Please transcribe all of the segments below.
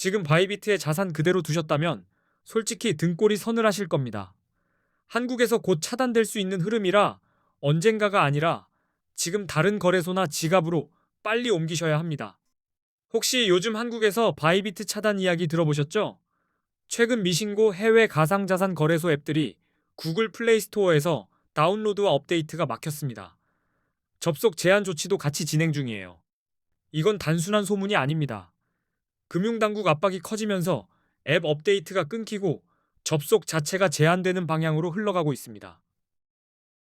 지금 바이비트의 자산 그대로 두셨다면 솔직히 등골이 서늘하실 겁니다. 한국에서 곧 차단될 수 있는 흐름이라 언젠가가 아니라 지금 다른 거래소나 지갑으로 빨리 옮기셔야 합니다. 혹시 요즘 한국에서 바이비트 차단 이야기 들어보셨죠? 최근 미신고 해외 가상자산 거래소 앱들이 구글 플레이 스토어에서 다운로드와 업데이트가 막혔습니다. 접속 제한 조치도 같이 진행 중이에요. 이건 단순한 소문이 아닙니다. 금융당국 압박이 커지면서 앱 업데이트가 끊기고 접속 자체가 제한되는 방향으로 흘러가고 있습니다.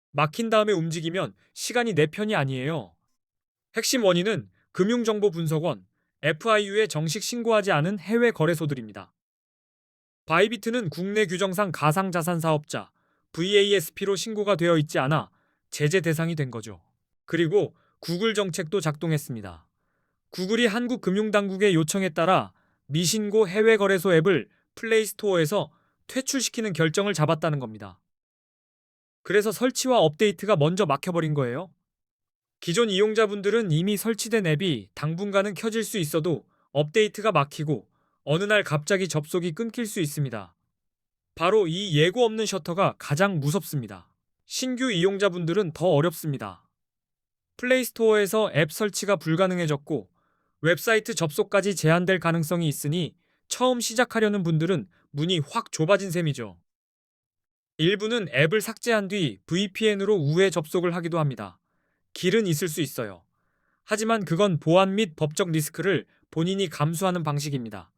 막힌 다음에 움직이면 시간이 내 편이 아니에요. 핵심 원인은 금융정보분석원 FIU에 정식 신고하지 않은 해외 거래소들입니다. 바이비트는 국내 규정상 가상자산 사업자 VASP로 신고가 되어 있지 않아 제재 대상이 된 거죠. 그리고 구글 정책도 작동했습니다. 구글이 한국 금융당국의 요청에 따라 미신고 해외 거래소 앱을 플레이스토어에서 퇴출시키는 결정을 잡았다는 겁니다. 그래서 설치와 업데이트가 먼저 막혀버린 거예요. 기존 이용자분들은 이미 설치된 앱이 당분간은 켜질 수 있어도 업데이트가 막히고 어느 날 갑자기 접속이 끊길 수 있습니다. 바로 이 예고 없는 셔터가 가장 무섭습니다. 신규 이용자분들은 더 어렵습니다. 플레이스토어에서 앱 설치가 불가능해졌고 웹사이트 접속까지 제한될 가능성이 있으니 처음 시작하려는 분들은 문이 확 좁아진 셈이죠. 일부는 앱을 삭제한 뒤 VPN으로 우회 접속을 하기도 합니다. 길은 있을 수 있어요. 하지만 그건 보안 및 법적 리스크를 본인이 감수하는 방식입니다.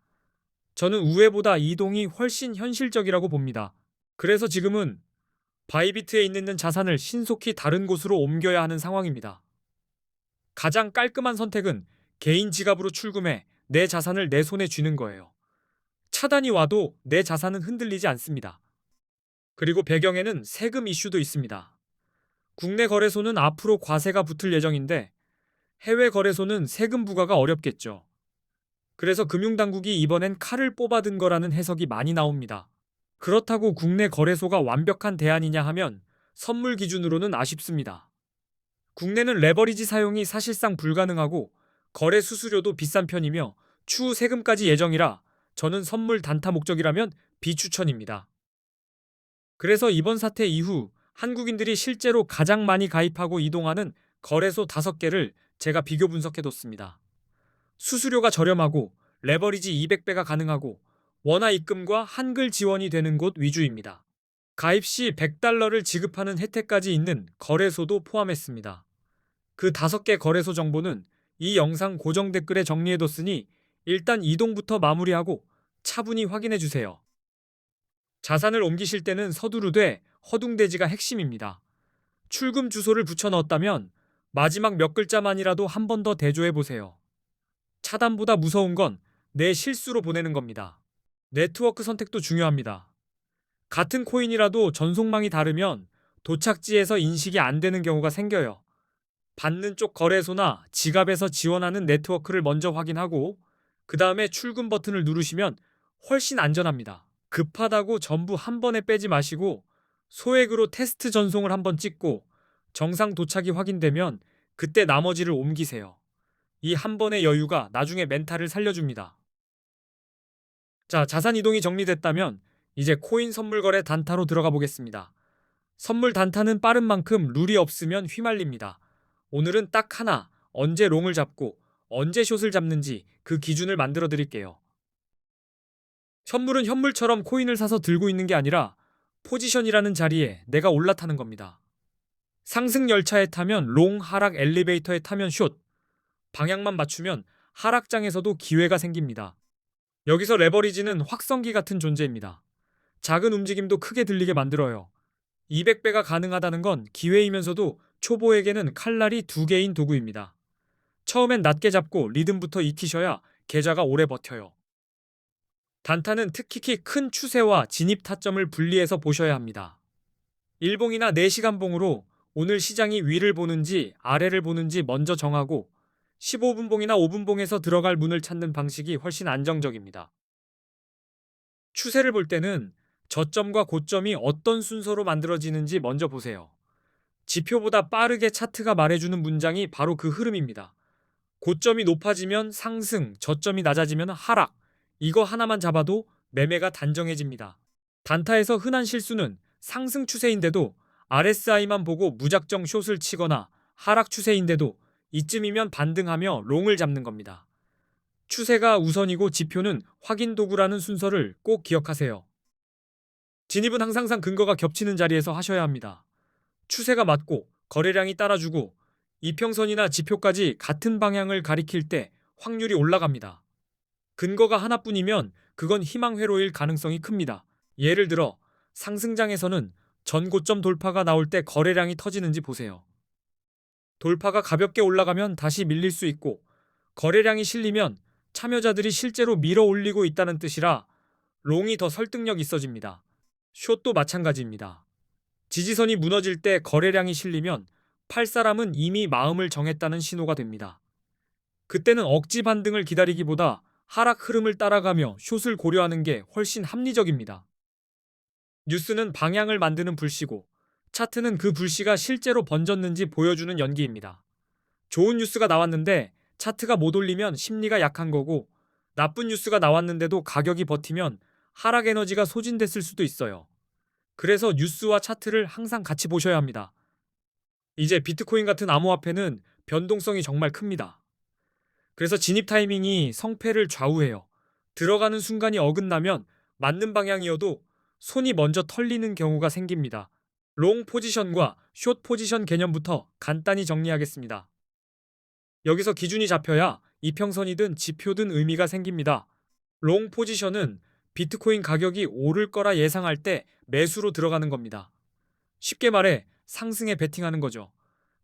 저는 우회보다 이동이 훨씬 현실적이라고 봅니다. 그래서 지금은 바이비트에 있는 자산을 신속히 다른 곳으로 옮겨야 하는 상황입니다. 가장 깔끔한 선택은 개인 지갑으로 출금해 내 자산을 내 손에 쥐는 거예요. 차단이 와도 내 자산은 흔들리지 않습니다. 그리고 배경에는 세금 이슈도 있습니다. 국내 거래소는 앞으로 과세가 붙을 예정인데 해외 거래소는 세금 부과가 어렵겠죠. 그래서 금융당국이 이번엔 칼을 뽑아든 거라는 해석이 많이 나옵니다. 그렇다고 국내 거래소가 완벽한 대안이냐 하면 선물 기준으로는 아쉽습니다. 국내는 레버리지 사용이 사실상 불가능하고 거래 수수료도 비싼 편이며 추후 세금까지 예정이라 저는 선물 단타 목적이라면 비추천입니다. 그래서 이번 사태 이후 한국인들이 실제로 가장 많이 가입하고 이동하는 거래소 5개를 제가 비교 분석해뒀습니다. 수수료가 저렴하고 레버리지 200배가 가능하고 원화 입금과 한글 지원이 되는 곳 위주입니다. 가입 시 $100를 지급하는 혜택까지 있는 거래소도 포함했습니다. 그 5개 거래소 정보는 이 영상 고정 댓글에 정리해뒀으니 일단 이동부터 마무리하고 차분히 확인해주세요. 자산을 옮기실 때는 서두르되 허둥대지가 핵심입니다. 출금 주소를 붙여 넣었다면 마지막 몇 글자만이라도 한 번 더 대조해보세요. 차단보다 무서운 건 내 실수로 보내는 겁니다. 네트워크 선택도 중요합니다. 같은 코인이라도 전송망이 다르면 도착지에서 인식이 안 되는 경우가 생겨요. 받는 쪽 거래소나 지갑에서 지원하는 네트워크를 먼저 확인하고 그 다음에 출금 버튼을 누르시면 훨씬 안전합니다. 급하다고 전부 한 번에 빼지 마시고 소액으로 테스트 전송을 한번 찍고 정상 도착이 확인되면 그때 나머지를 옮기세요. 이 한 번의 여유가 나중에 멘탈을 살려줍니다. 자, 자산 이동이 정리됐다면 이제 코인 선물 거래 단타로 들어가 보겠습니다. 선물 단타는 빠른 만큼 룰이 없으면 휘말립니다. 오늘은 딱 하나, 언제 롱을 잡고 언제 숏을 잡는지 그 기준을 만들어 드릴게요. 선물은 현물처럼 코인을 사서 들고 있는 게 아니라 포지션이라는 자리에 내가 올라타는 겁니다. 상승 열차에 타면 롱, 하락 엘리베이터에 타면 숏. 방향만 맞추면 하락장에서도 기회가 생깁니다. 여기서 레버리지는 확성기 같은 존재입니다. 작은 움직임도 크게 들리게 만들어요. 200배가 가능하다는 건 기회이면서도 초보에게는 칼날이 2개인 도구입니다. 처음엔 낮게 잡고 리듬부터 익히셔야 계좌가 오래 버텨요. 단타는 특히 큰 추세와 진입 타점을 분리해서 보셔야 합니다. 일봉이나 4시간봉으로 오늘 시장이 위를 보는지 아래를 보는지 먼저 정하고 15분봉이나 5분봉에서 들어갈 문을 찾는 방식이 훨씬 안정적입니다. 추세를 볼 때는 저점과 고점이 어떤 순서로 만들어지는지 먼저 보세요. 지표보다 빠르게 차트가 말해주는 문장이 바로 그 흐름입니다. 고점이 높아지면 상승, 저점이 낮아지면 하락, 이거 하나만 잡아도 매매가 단정해집니다. 단타에서 흔한 실수는 상승 추세인데도 RSI만 보고 무작정 숏을 치거나 하락 추세인데도 이쯤이면 반등하며 롱을 잡는 겁니다. 추세가 우선이고 지표는 확인 도구라는 순서를 꼭 기억하세요. 진입은 항상 근거가 겹치는 자리에서 하셔야 합니다. 추세가 맞고 거래량이 따라주고 이평선이나 지표까지 같은 방향을 가리킬 때 확률이 올라갑니다. 근거가 하나뿐이면 그건 희망회로일 가능성이 큽니다. 예를 들어 상승장에서는 전고점 돌파가 나올 때 거래량이 터지는지 보세요. 돌파가 가볍게 올라가면 다시 밀릴 수 있고 거래량이 실리면 참여자들이 실제로 밀어 올리고 있다는 뜻이라 롱이 더 설득력 있어집니다. 숏도 마찬가지입니다. 지지선이 무너질 때 거래량이 실리면 팔 사람은 이미 마음을 정했다는 신호가 됩니다. 그때는 억지 반등을 기다리기보다 하락 흐름을 따라가며 숏을 고려하는 게 훨씬 합리적입니다. 뉴스는 방향을 만드는 불씨고 차트는 그 불씨가 실제로 번졌는지 보여주는 연기입니다. 좋은 뉴스가 나왔는데 차트가 못 올리면 심리가 약한 거고 나쁜 뉴스가 나왔는데도 가격이 버티면 하락 에너지가 소진됐을 수도 있어요. 그래서 뉴스와 차트를 항상 같이 보셔야 합니다. 이제 비트코인 같은 암호화폐는 변동성이 정말 큽니다. 그래서 진입 타이밍이 성패를 좌우해요. 들어가는 순간이 어긋나면 맞는 방향이어도 손이 먼저 털리는 경우가 생깁니다. 롱 포지션과 숏 포지션 개념부터 간단히 정리하겠습니다. 여기서 기준이 잡혀야 이평선이든 지표든 의미가 생깁니다. 롱 포지션은 비트코인 가격이 오를 거라 예상할 때 매수로 들어가는 겁니다. 쉽게 말해 상승에 베팅하는 거죠.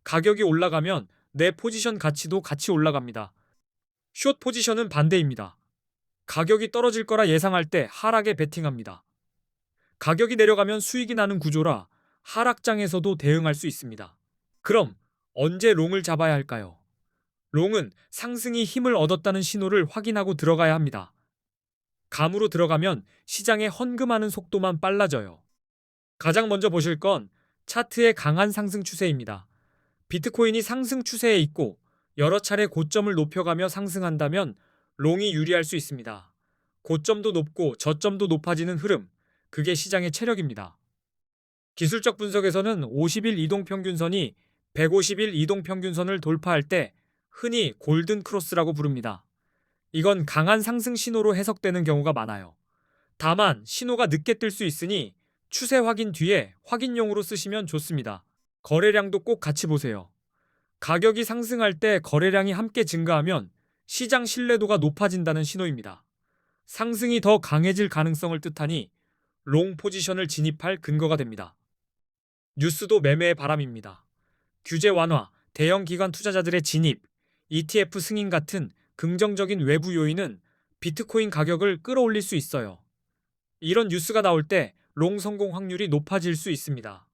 가격이 올라가면 내 포지션 가치도 같이 올라갑니다. 숏 포지션은 반대입니다. 가격이 떨어질 거라 예상할 때 하락에 베팅합니다. 가격이 내려가면 수익이 나는 구조라 하락장에서도 대응할 수 있습니다. 그럼 언제 롱을 잡아야 할까요? 롱은 상승이 힘을 얻었다는 신호를 확인하고 들어가야 합니다. 감으로 들어가면 시장에 헌금하는 속도만 빨라져요. 가장 먼저 보실 건 차트의 강한 상승 추세입니다. 비트코인이 상승 추세에 있고 여러 차례 고점을 높여가며 상승한다면 롱이 유리할 수 있습니다. 고점도 높고 저점도 높아지는 흐름, 그게 시장의 체력입니다. 기술적 분석에서는 50일 이동평균선이 150일 이동평균선을 돌파할 때 흔히 골든 크로스라고 부릅니다. 이건 강한 상승 신호로 해석되는 경우가 많아요. 다만 신호가 늦게 뜰 수 있으니 추세 확인 뒤에 확인용으로 쓰시면 좋습니다. 거래량도 꼭 같이 보세요. 가격이 상승할 때 거래량이 함께 증가하면 시장 신뢰도가 높아진다는 신호입니다. 상승이 더 강해질 가능성을 뜻하니 롱 포지션을 진입할 근거가 됩니다. 뉴스도 매매의 바람입니다. 규제 완화, 대형 기관 투자자들의 진입, ETF 승인 같은 긍정적인 외부 요인은 비트코인 가격을 끌어올릴 수 있어요. 이런 뉴스가 나올 때 롱 성공 확률이 높아질 수 있습니다.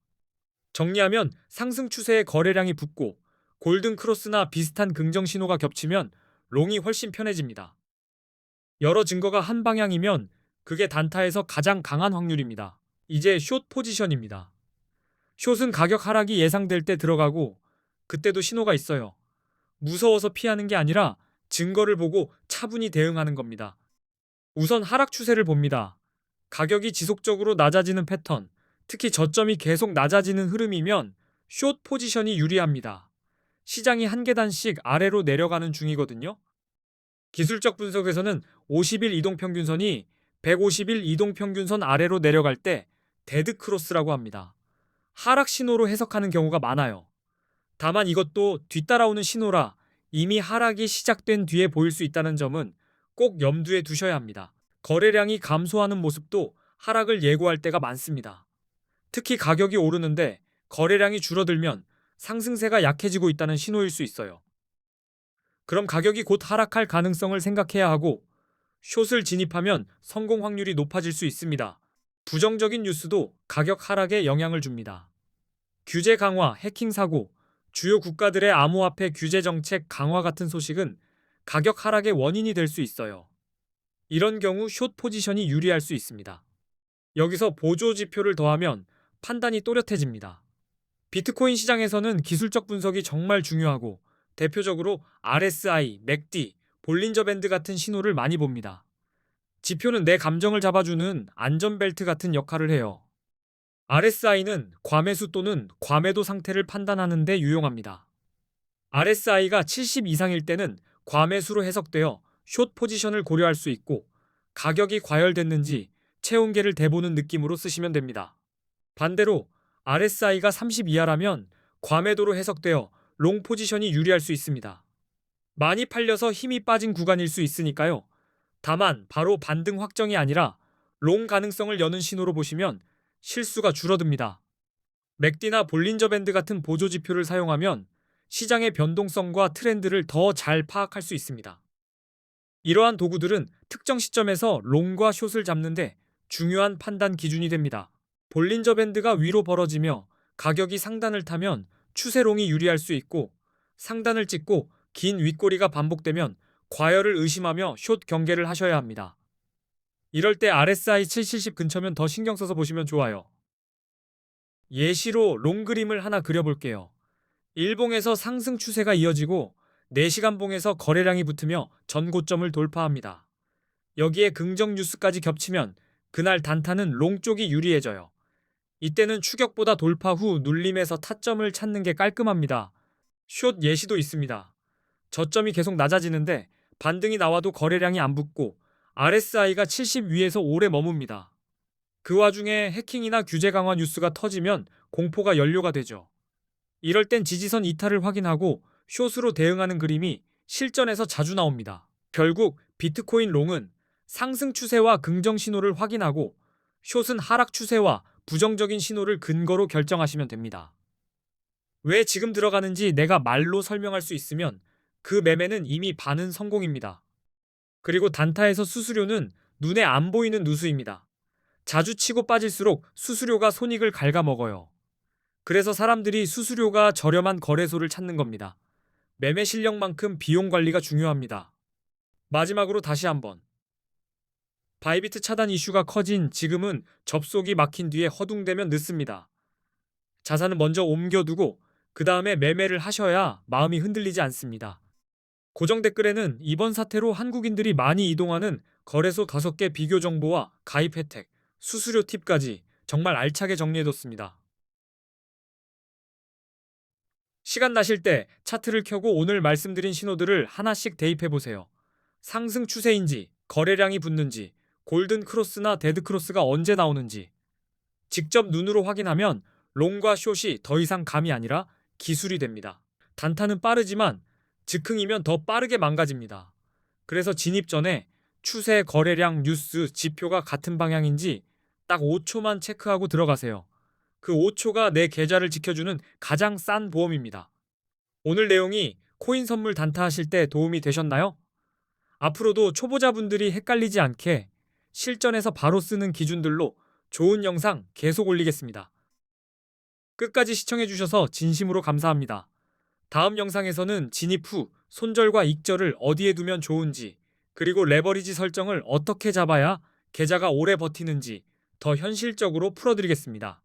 정리하면 상승 추세에 거래량이 붙고 골든 크로스나 비슷한 긍정 신호가 겹치면 롱이 훨씬 편해집니다. 여러 증거가 한 방향이면 그게 단타에서 가장 강한 확률입니다. 이제 숏 포지션입니다. 숏은 가격 하락이 예상될 때 들어가고 그때도 신호가 있어요. 무서워서 피하는 게 아니라 증거를 보고 차분히 대응하는 겁니다. 우선 하락 추세를 봅니다. 가격이 지속적으로 낮아지는 패턴, 특히 저점이 계속 낮아지는 흐름이면 숏 포지션이 유리합니다. 시장이 한 계단씩 아래로 내려가는 중이거든요. 기술적 분석에서는 50일 이동평균선이 150일 이동평균선 아래로 내려갈 때 데드크로스라고 합니다. 하락 신호로 해석하는 경우가 많아요. 다만 이것도 뒤따라오는 신호라 이미 하락이 시작된 뒤에 보일 수 있다는 점은 꼭 염두에 두셔야 합니다. 거래량이 감소하는 모습도 하락을 예고할 때가 많습니다. 특히 가격이 오르는데 거래량이 줄어들면 상승세가 약해지고 있다는 신호일 수 있어요. 그럼 가격이 곧 하락할 가능성을 생각해야 하고 숏을 진입하면 성공 확률이 높아질 수 있습니다. 부정적인 뉴스도 가격 하락에 영향을 줍니다. 규제 강화, 해킹 사고, 주요 국가들의 암호화폐 규제 정책 강화 같은 소식은 가격 하락의 원인이 될 수 있어요. 이런 경우 숏 포지션이 유리할 수 있습니다. 여기서 보조 지표를 더하면 판단이 또렷해집니다. 비트코인 시장에서는 기술적 분석이 정말 중요하고 대표적으로 RSI, 맥디, 볼린저 밴드 같은 신호를 많이 봅니다. 지표는 내 감정을 잡아주는 안전벨트 같은 역할을 해요. RSI는 과매수 또는 과매도 상태를 판단하는 데 유용합니다. RSI가 70 이상일 때는 과매수로 해석되어 숏 포지션을 고려할 수 있고, 가격이 과열됐는지 체온계를 대보는 느낌으로 쓰시면 됩니다. 반대로 RSI가 30 이하라면 과매도로 해석되어 롱 포지션이 유리할 수 있습니다. 많이 팔려서 힘이 빠진 구간일 수 있으니까요. 다만 바로 반등 확정이 아니라 롱 가능성을 여는 신호로 보시면 실수가 줄어듭니다. 맥디나 볼린저 밴드 같은 보조 지표를 사용하면 시장의 변동성과 트렌드를 더 잘 파악할 수 있습니다. 이러한 도구들은 특정 시점에서 롱과 숏을 잡는데 중요한 판단 기준이 됩니다. 볼린저 밴드가 위로 벌어지며 가격이 상단을 타면 추세롱이 유리할 수 있고, 상단을 찍고 긴 윗꼬리가 반복되면 과열을 의심하며 숏 경계를 하셔야 합니다. 이럴 때 RSI 770 근처면 더 신경 써서 보시면 좋아요. 예시로 롱 그림을 하나 그려볼게요. 일봉에서 상승 추세가 이어지고 4시간 봉에서 거래량이 붙으며 전고점을 돌파합니다. 여기에 긍정 뉴스까지 겹치면 그날 단타는 롱 쪽이 유리해져요. 이때는 추격보다 돌파 후 눌림에서 타점을 찾는 게 깔끔합니다. 숏 예시도 있습니다. 저점이 계속 낮아지는데 반등이 나와도 거래량이 안 붙고 RSI가 70 위에서 오래 머뭅니다. 그 와중에 해킹이나 규제 강화 뉴스가 터지면 공포가 연료가 되죠. 이럴 땐 지지선 이탈을 확인하고 숏으로 대응하는 그림이 실전에서 자주 나옵니다. 결국 비트코인 롱은 상승 추세와 긍정 신호를 확인하고, 숏은 하락 추세와 부정적인 신호를 근거로 결정하시면 됩니다. 왜 지금 들어가는지 내가 말로 설명할 수 있으면 그 매매는 이미 반은 성공입니다. 그리고 단타에서 수수료는 눈에 안 보이는 누수입니다. 자주 치고 빠질수록 수수료가 손익을 갉아먹어요. 그래서 사람들이 수수료가 저렴한 거래소를 찾는 겁니다. 매매 실력만큼 비용 관리가 중요합니다. 마지막으로 다시 한번. 바이비트 차단 이슈가 커진 지금은 접속이 막힌 뒤에 허둥대면 늦습니다. 자산은 먼저 옮겨두고 그 다음에 매매를 하셔야 마음이 흔들리지 않습니다. 고정 댓글에는 이번 사태로 한국인들이 많이 이동하는 거래소 5개 비교 정보와 가입 혜택, 수수료 팁까지 정말 알차게 정리해뒀습니다. 시간 나실 때 차트를 켜고 오늘 말씀드린 신호들을 하나씩 대입해보세요. 상승 추세인지, 거래량이 붙는지, 골든 크로스나 데드 크로스가 언제 나오는지 직접 눈으로 확인하면 롱과 숏이 더 이상 감이 아니라 기술이 됩니다. 단타는 빠르지만 즉흥이면 더 빠르게 망가집니다. 그래서 진입 전에 추세, 거래량, 뉴스, 지표가 같은 방향인지 딱 5초만 체크하고 들어가세요. 그 5초가 내 계좌를 지켜주는 가장 싼 보험입니다. 오늘 내용이 코인 선물 단타 하실 때 도움이 되셨나요? 앞으로도 초보자분들이 헷갈리지 않게 실전에서 바로 쓰는 기준들로 좋은 영상 계속 올리겠습니다. 끝까지 시청해주셔서 진심으로 감사합니다. 다음 영상에서는 진입 후 손절과 익절을 어디에 두면 좋은지, 그리고 레버리지 설정을 어떻게 잡아야 계좌가 오래 버티는지 더 현실적으로 풀어드리겠습니다.